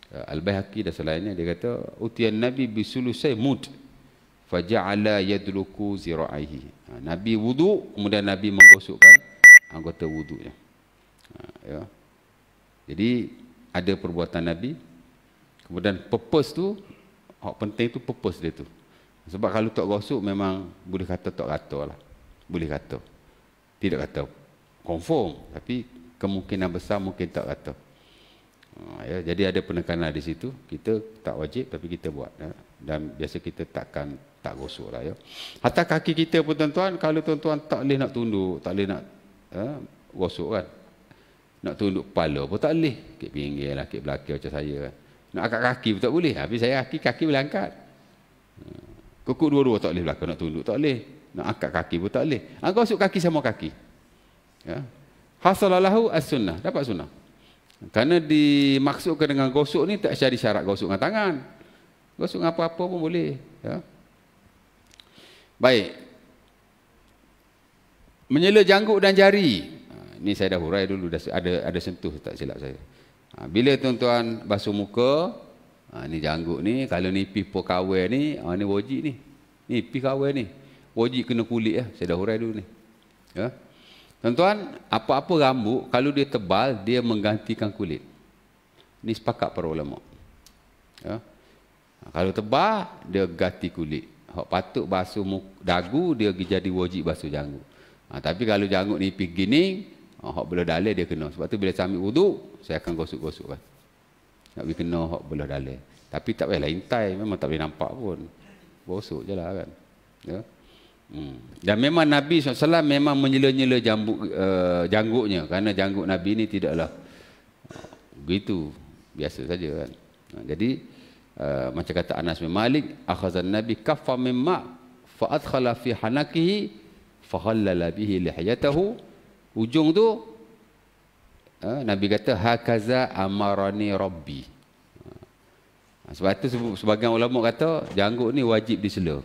Al-Baihaqi dan selainnya, dia kata utiyan Nabi bisulusai mud faja'ala yadluku zira'ihi. Nabi wudu, kemudian Nabi menggosokkan anggota wudunya. Ya. Jadi ada perbuatan Nabi, kemudian purpose tu, hak penting tu purpose dia tu. Sebab kalau tak gosok memang boleh kata tak kata lah. Boleh kata. Tidak kata confirm, tapi kemungkinan besar mungkin tak kata. Ya, jadi ada penekanan di situ. Kita tak wajib tapi kita buat. Ya. Dan biasa kita tak gosok lah. Ya. Hatta kaki kita pun tuan-tuan, kalau tuan-tuan tak boleh nak tunduk, tak boleh nak gosok kan. Nak tunduk kepala pun tak boleh. Kek pinggir lah, kek belakang macam saya kan. Nak angkat kaki pun tak boleh. Habis saya kaki boleh angkat. Kukuk dua-dua tak boleh belakang, nak tunduk tak boleh. Nak angkat kaki pun tak boleh. Gosok kaki sama kaki. Ya. Hasalalahu as-sunnah. Dapat sunnah. Kerana dimaksudkan dengan gosok ni tak syari syarat gosok dengan tangan. Gosok dengan apa-apa pun boleh. Ya. Baik. Menyela janggut dan jari. Ni saya dah hurai dulu, dah ada sentuh tak silap saya. Bila tuan-tuan basuh muka, ni janggut ni, kalau ni pih pokawai ni, ni wajib ni. Ni pih kawai ni. Wajib kena kulit ya. Saya dah hurai dulu ni. Ya. Tuan-tuan, apa-apa rambut kalau dia tebal, dia menggantikan kulit. Ni sepakat para ulama. Ya. Kalau tebal, dia ganti kulit. Hak patut basuh dagu, dia jadi wajib basuh janggut. Tapi kalau janggut ni pih gini, hak belah dalai dia kena. Sebab tu bila saya ambil wuduk, saya akan gosok-gosok kan. Nak pergi kena hak belah dalai. Tapi tak payahlah intai, memang tak boleh nampak pun. Gosok je lah kan. Ya. Dan memang Nabi SAW memang menyela-nyela janggutnya. Kerana janggut Nabi ni tidaklah begitu. Biasa saja kan. Jadi, macam kata Anas bin Malik, akhazan Nabi kaffa mimma fa'adkhala fi hanakihi fakhallala bihi lihiyatahu. Ujung tu Nabi kata hakaza amarani rabbi. Sebab tu sebagian ulama kata janggut ni wajib disela.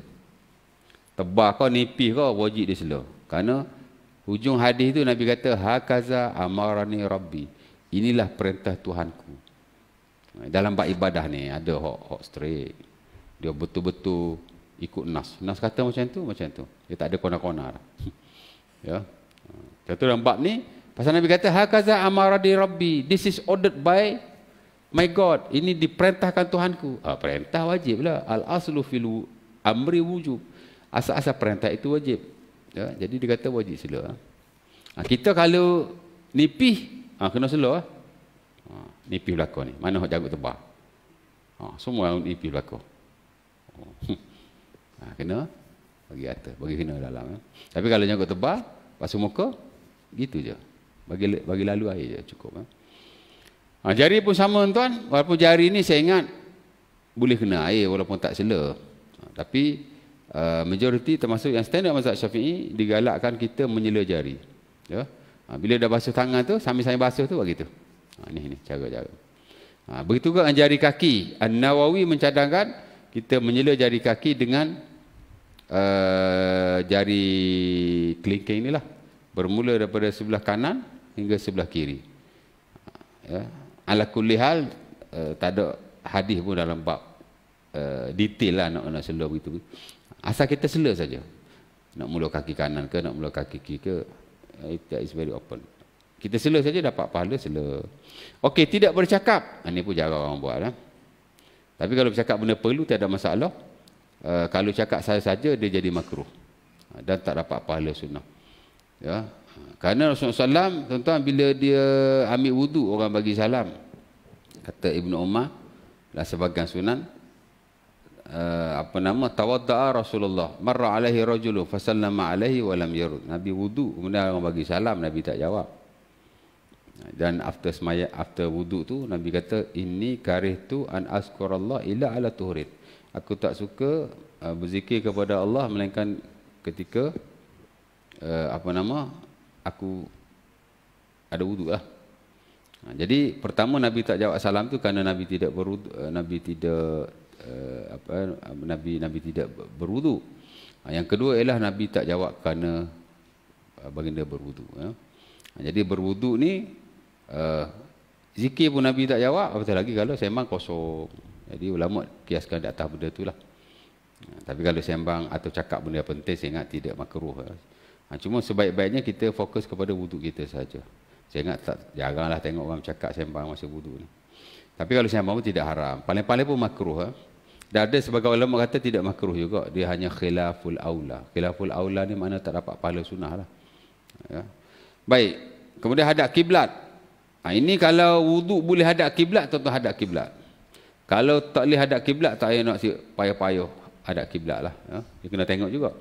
Tebal kau nipis kau wajib disela. Kerana hujung hadis tu Nabi kata hakaza amarani rabbi. Inilah perintah Tuhanku. Dalam bab ibadah ni ada hak straight. Dia betul-betul ikut nas. Nas kata macam tu. Dia tak ada kona-kona. Ya. Contoh dalam bab ni, pasal Nabi kata, hakaza amaradi rabbi, this is ordered by my God. Ini diperintahkan Tuhanku. Perintah wajib lah. Al-aslu fil amri wujub. Asal-asal perintah itu wajib. Ya, jadi dia kata wajib sila. Kita kalau nipih, kena sila. Nipih belakang ni. Mana hak janggut tebal? Semua nipih belakang. Kena bagi atas, bagi kena dalam. Tapi kalau janggut tebal, basuh muka, gitu je. Bagi lalu air je cukup. Jari pun sama tuan. Walaupun jari ni saya ingat boleh kena air walaupun tak sela. Tapi majoriti termasuk yang standard mazhab Syafi'i digalakkan kita menyela jari. Ya. Bila dah basuh tangan tu sambil basuh tu begitu. Ni cara-cara. Begitu juga dengan jari kaki. An-Nawawi mencadangkan kita menyela jari kaki dengan jari kelingking ni lah. Bermula daripada sebelah kanan hingga sebelah kiri. Ya. Ala kulli hal, tak ada hadis pun dalam bab detail lah nak sela begitu. Asal kita sela saja. Nak mula kaki kanan ke, nak mula kaki kiri ke, it is very open. Kita sela saja dapat pahala sela. Okey, tidak bercakap. Ini pun jarang orang buat lah. Tapi kalau bercakap benda perlu, tak ada masalah. Kalau cakap saja dia jadi makruh. Dan tak dapat pahala sunnah. Ya. Kerana Rasulullah SAW, tuan-tuan, bila dia ambil wudu, orang bagi salam. Kata Ibnu Umar, lah sebagian sunan, tawadda'a Rasulullah, marra alaihi rajulun, fasallama alaihi wa lam yarud. Nabi wudu, kemudian orang bagi salam, Nabi tak jawab. Dan after wudu tu, Nabi kata, inni karihtu an azkurallah illa ala tuhrid. Aku tak suka berzikir kepada Allah, melainkan ketika aku ada wudu lah. Jadi pertama Nabi tak jawab salam tu kerana Nabi tidak Nabi tidak berwuduk. Yang kedua ialah Nabi tak jawab kerana baginda berwuduk. Jadi berwuduk ni zikir pun Nabi tak jawab, apatah lagi kalau sembang kosong. Jadi ulama kiaskan di atas benda itulah. Tapi kalau sembang atau cakap benda penting, saya ingat tidak makruh. Cuma sebaik-baiknya kita fokus kepada wuduk kita saja. Saya ingat jaranglah tengok orang cakap sembang masa wuduk ni. Tapi kalau sembang pun tidak haram. Paling-paling pun makruh. Dan ada sebagai ulama kata tidak makruh juga. Dia hanya khilaful aula. Khilaful aula ni mana tak dapat pahala sunnah lah. Ya. Baik. Kemudian hadap kiblat. Ini kalau wuduk boleh hadap kiblat, tuan-tuan hadap kiblat. Kalau tak boleh hadap kiblat, tak payah nak payah-payah hadap kiblat lah. Ya. Dia kena tengok juga.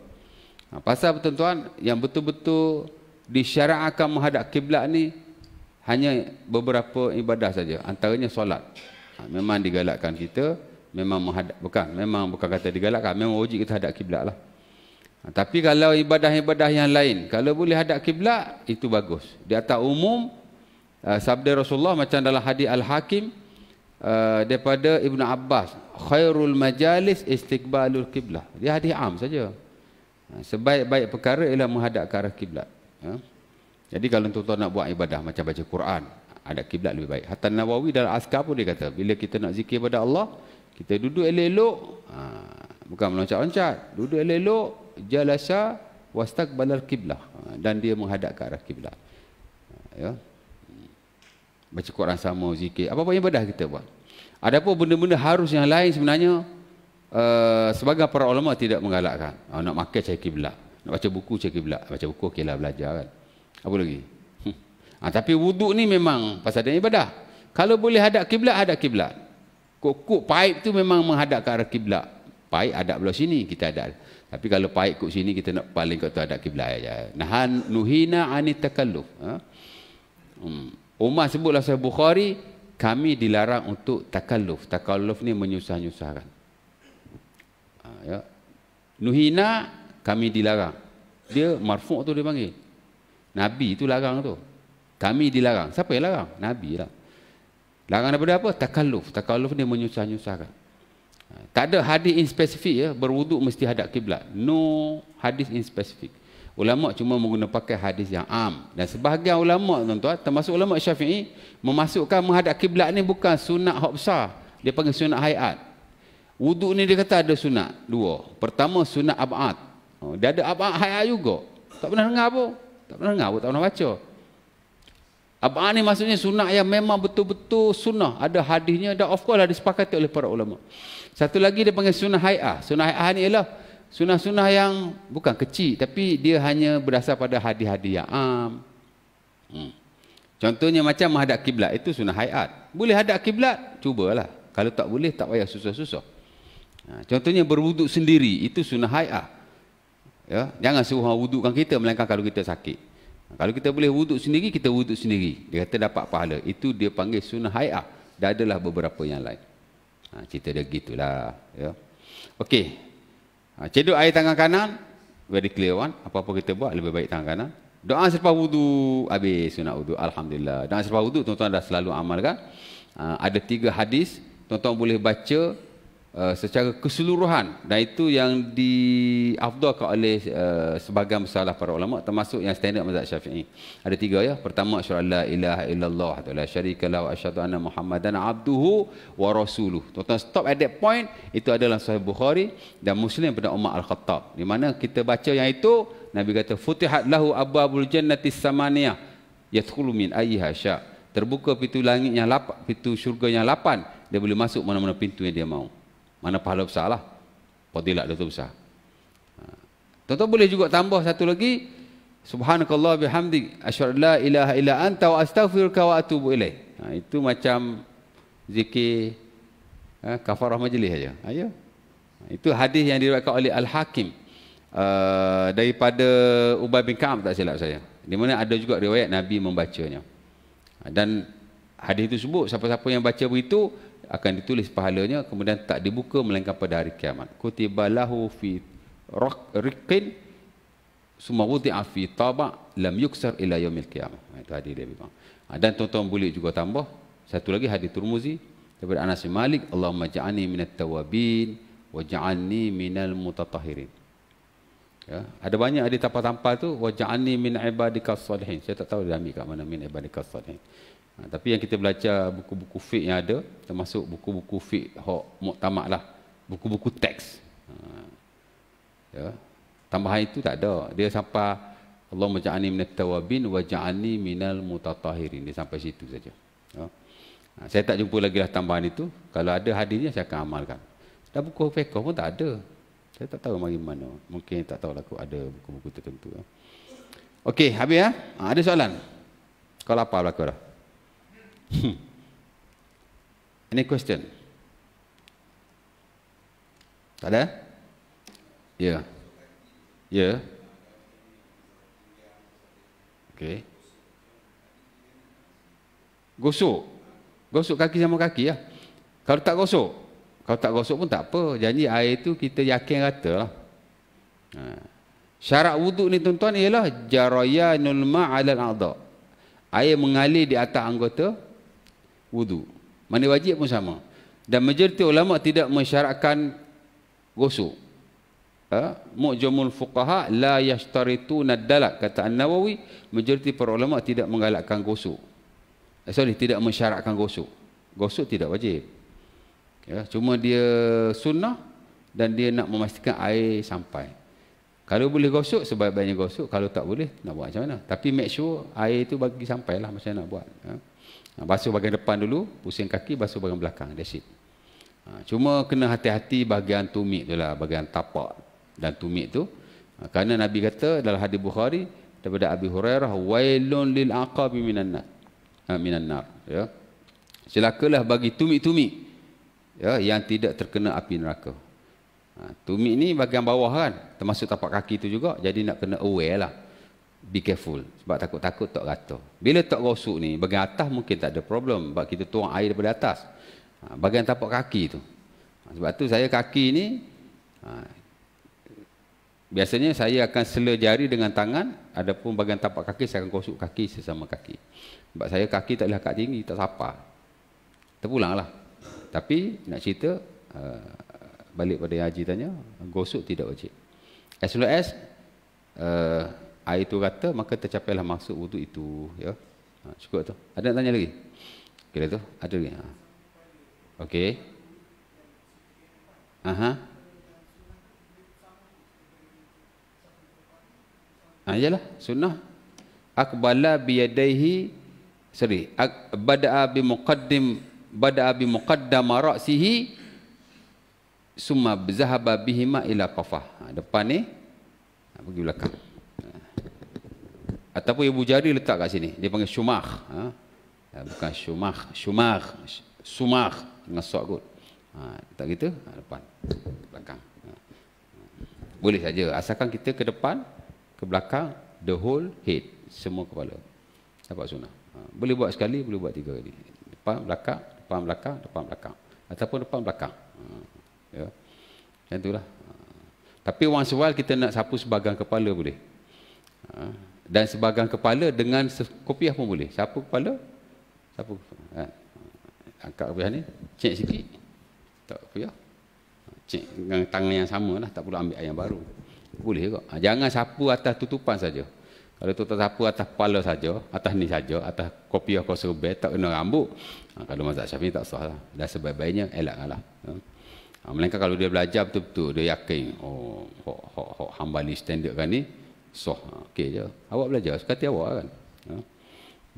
Pasal tuan-tuan, yang betul-betul disyariatkan menghadap kiblat ni hanya beberapa ibadah saja. Antaranya solat. Memang digalakkan kita, memang bukan kata digalakkan, memang wajib kita hadap kiblat lah. Tapi kalau ibadah-ibadah yang lain, kalau boleh hadap kiblat, itu bagus. Di atas umum, sabda Rasulullah macam dalam hadis Al-Hakim daripada Ibnu Abbas, khairul majalis istiqbalul kiblah. Dia hadis am saja. Sebaik-baik perkara ialah menghadap ke arah kiblat. Jadi kalau tuan-tuan nak buat ibadah macam baca Quran, hadap kiblat lebih baik. Hatta Nawawi dalam Azkar pun dia kata, bila kita nak zikir pada Allah, kita duduk elok-elok, bukan meloncat-loncat, duduk elok-elok, jalasa wastaqbalal kiblah, dan dia menghadap ke arah kiblat. Ya. Baca Quran sama, zikir, apa-apa ibadah kita buat. Adapun benda-benda harus yang lain sebenarnya sebagai para ulama tidak menggalakkan. Nak makan cari kiblat, nak baca buku cari kiblat. Baca buku okeylah, belajar kan. Apa lagi? Tapi wuduk ni memang pasal dia ibadah. Kalau boleh hadap kiblat, hadap kiblat. Kok paip tu memang menghadap ke arah kiblat. Paip hadap belah sini, kita hadap. Tapi kalau paip kok sini, kita nak paling kat tu hadap kiblat aja. Nahan nuhina anit takalluf. Umar sebutlah Sahih Bukhari, kami dilarang untuk takalluf. Takalluf ni menyusah-nyusahkan. Ya. Nuhina, kami dilarang. Dia marfu' tu dia panggil. Nabi tu larang tu. Kami dilarang. Siapa yang larang? Nabi lah. Larang daripada apa? Takalluf. Takalluf ni menyusah-nyusahkan. Tak ada hadis in spesifik ya, berwuduk mesti hadap kiblat. No hadis in spesifik. Ulama cuma menggunakan pakai hadis yang am. Dan sebahagian ulama tuan-tuan, termasuk ulama Syafi'i, memasukkan menghadap kiblat ni bukan sunat hak besar. Dia panggil sunat hayat. Wuduk ni dia kata ada sunat dua. Pertama sunat ab'ad. Dia ada ab'ad hayat juga. Tak pernah dengar apa? Tak pernah baca. Ab'ad ni maksudnya sunat yang memang betul-betul sunnah. Ada hadisnya, dan of course lah disepakati oleh para ulama. Satu lagi dia panggil sunat hayat. Sunat hayat ni ialah sunah-sunah yang bukan kecil, tapi dia hanya berdasar pada hadis-hadis yang am. Contohnya macam menghadap kiblat, itu sunah hayat. Boleh hadap kiblat, cubalah. Kalau tak boleh, tak payah susah-susah. Contohnya berwuduk sendiri, itu sunnah hayat. Ya, jangan suruh orang wudukkan kita, melainkan kalau kita sakit. Kalau kita boleh wuduk sendiri, kita wuduk sendiri. Dia kata dapat pahala. Itu dia panggil sunnah hayat. Dan adalah beberapa yang lain. Cerita dia gitulah. Ya. Okey. Cedok air tangan kanan, very clear one. Apa-apa kita buat, lebih baik tangan kanan. Doa selepas wuduk, habis sunat wuduk. Alhamdulillah. Doa selepas wuduk, tuan-tuan dah selalu amalkan. Ada 3 hadis. Tuan-tuan boleh baca secara keseluruhan, dan itu yang diafdalkan oleh sebahagian besar para ulama, termasuk yang standard mazhab Syafi'i. Ada 3 ya. Pertama, asyhadu alla ilaha illallah wa la syarikalah wa asyhadu anna Muhammadan abduhu wa rasuluh. Tuan-tuan stop at that point. Itu adalah Sahih Bukhari dan Muslim pada Umar Al-Khattab, di mana kita baca yang itu, Nabi kata futihat lahu abwabul jannati samaniyah yadkhulu min ayyiha sya'. Terbuka pintu langit yang 8, pintu syurga yang 8, dia boleh masuk mana-mana pintu yang dia mahu. Mana pahala besar lah. Fadilat dia tu besar. Tuan-tuan boleh juga tambah satu lagi. Subhanakallah bihamdik. Asyhadu la ilaha illa anta wa astaghfiruka wa atubu ilaih. Itu macam zikir kafarah majlis saja. Ayo. Itu hadis yang diriwayatkan oleh Al-Hakim. Daripada Ubay bin Ka'ab, tak silap saya. Di mana ada juga riwayat Nabi membacanya. Dan hadis itu sebut siapa-siapa yang baca begitu akan ditulis pahalanya, kemudian tak dibuka melainkan pada hari kiamat. Kutiba lahu fi riqin summa wudi'a fi taba' lam yuksar ila yaumil qiyamah. Itu hadis dia memang. Dan tuan-tuan boleh juga tambah satu lagi hadis Tirmizi, daripada Anas bin Malik, Allahumma ja'alni minat tawabin wa ja'alni minal mutatahhirin. Ya, ada banyak ada tampal-tampal tu wa ja'alni min ibadikas salihin. Saya tak tahu dia ambil kat mana min ibadikas salihin. Tapi yang kita belajar buku-buku fiqh yang ada, termasuk buku-buku fiqh muktamad lah, buku-buku teks. Ya, tambahan itu tak ada. Dia sampai Allahumma ja'alni minat tawabin wa ja'alni minal mutatahhirin. Dia sampai situ saja. Ya. Saya tak jumpa lagi lah tambahan itu. Kalau ada hadisnya saya akan amalkan. Dan buku fiqh pun tak ada. Saya tak tahu bagi mana. Mungkin tak tahu lah ada buku-buku tertentu. Okey, habis ya. Ada soalan? Kau lapar belakang dah? Any question? Tak ada? Ya. Ya. Okey. Gosok. Gosok kaki sama kaki lah. Kalau tak gosok pun tak apa. Jadi air tu kita yakin rata lah. Syarat wuduk ni tuan-tuan ialah jarayanul ma'alal a'dha. Air mengalir di atas anggota wuduk. Mandi wajib pun sama. Dan majoriti ulama tidak mensyaratkan gosok. Mu'jamul fuqaha la yashtarituna ad-dalak, kata An-Nawawi. Majoriti para ulama tidak menggalakkan gosok. Tidak mensyaratkan gosok. Gosok tidak wajib. Ya, cuma dia sunnah dan dia nak memastikan air sampai. Kalau boleh gosok, sebaik-baiknya gosok. Kalau tak boleh, nak buat macam mana? Tapi make sure air itu bagi sampailah macam mana nak buat. Basuh bahagian depan dulu, pusing kaki, basuh bahagian belakang. That's it. Cuma kena hati-hati bahagian tumit tu lah, bahagian tapak dan tumit tu. Kerana Nabi kata dalam hadis Bukhari daripada Abi Hurairah, wailun lil aqabi minan nar. Ya. Celakalah bagi tumit-tumit, ya, yang tidak terkena api neraka. Tumit ni bahagian bawah kan, termasuk tapak kaki tu juga. Jadi nak kena aware lah, be careful. Sebab takut-takut tak rata. Bila tak gosok ni, bahagian atas mungkin tak ada problem, sebab kita tuang air daripada atas. Bahagian tapak kaki tu, sebab tu saya kaki ni biasanya saya akan sela jari dengan tangan. Adapun bahagian tapak kaki saya akan gosok kaki sesama kaki. Sebab saya kaki tak boleh kat tinggi, tak sapa, terpulang lah. Tapi nak cerita, balik pada yang Haji tanya, gosok tidak wajib. As long as air itu rata, maka tercapailah maksud wuduk itu. Ya, cukup tu. Ada nak tanya lagi? Kira tu ada lagi. Okey. Yalah, sunnah. Aqbala biyadaihi, bada'a bi muqaddam ra'sihi summa zahaba bihima ila qafah. Depan ni pergi belakang. Ataupun ibu jari letak kat sini. Dia panggil syumah. Bukan sumah dengan sok kot. Tak gitu, depan, belakang. Boleh saja, asalkan kita ke depan, ke belakang, the whole head, semua kepala. Dapat sunnah. Boleh buat sekali, boleh buat 3 kali. Depan, belakang, depan, belakang, depan, belakang. Ataupun depan, belakang. Ya. Macam itulah. Tapi once a while kita nak sapu sebahagian kepala boleh. Dan sebahagian kepala dengan kopiah pun boleh. Sapu kepala, sapu kepala. Angkat kopiah ni, cek sikit. Tak kopiah. Cek dengan tangan yang sama lah, tak perlu ambil air yang baru. Boleh juga. Jangan sapu atas tutupan saja. Kalau tu sapu atas kepala saja, atas ni saja, atas kopiah kau serbai, tak kena rambut. Kalau mazhab Syafi'i tak sah lah. Dan sebaik-baiknya elakkanlah. Melainkan kalau dia belajar betul-betul, dia yakin, Hambali standard kan ni, sah. Okey je. Awak belajar, suka hati awak kan.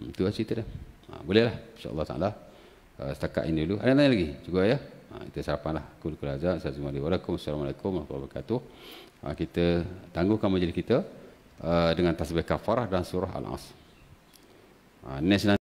Itu lah cerita dah. Boleh lah. InsyaAllah ta'ala. Setakat ini dulu. Ada yang tanya lagi? Cukup ya? Kita sarapan lah. Assalamualaikum warahmatullahi wabarakatuh. Kita tangguhkan majlis kita dengan tasbih kafarah dan surah Al-Asr. Next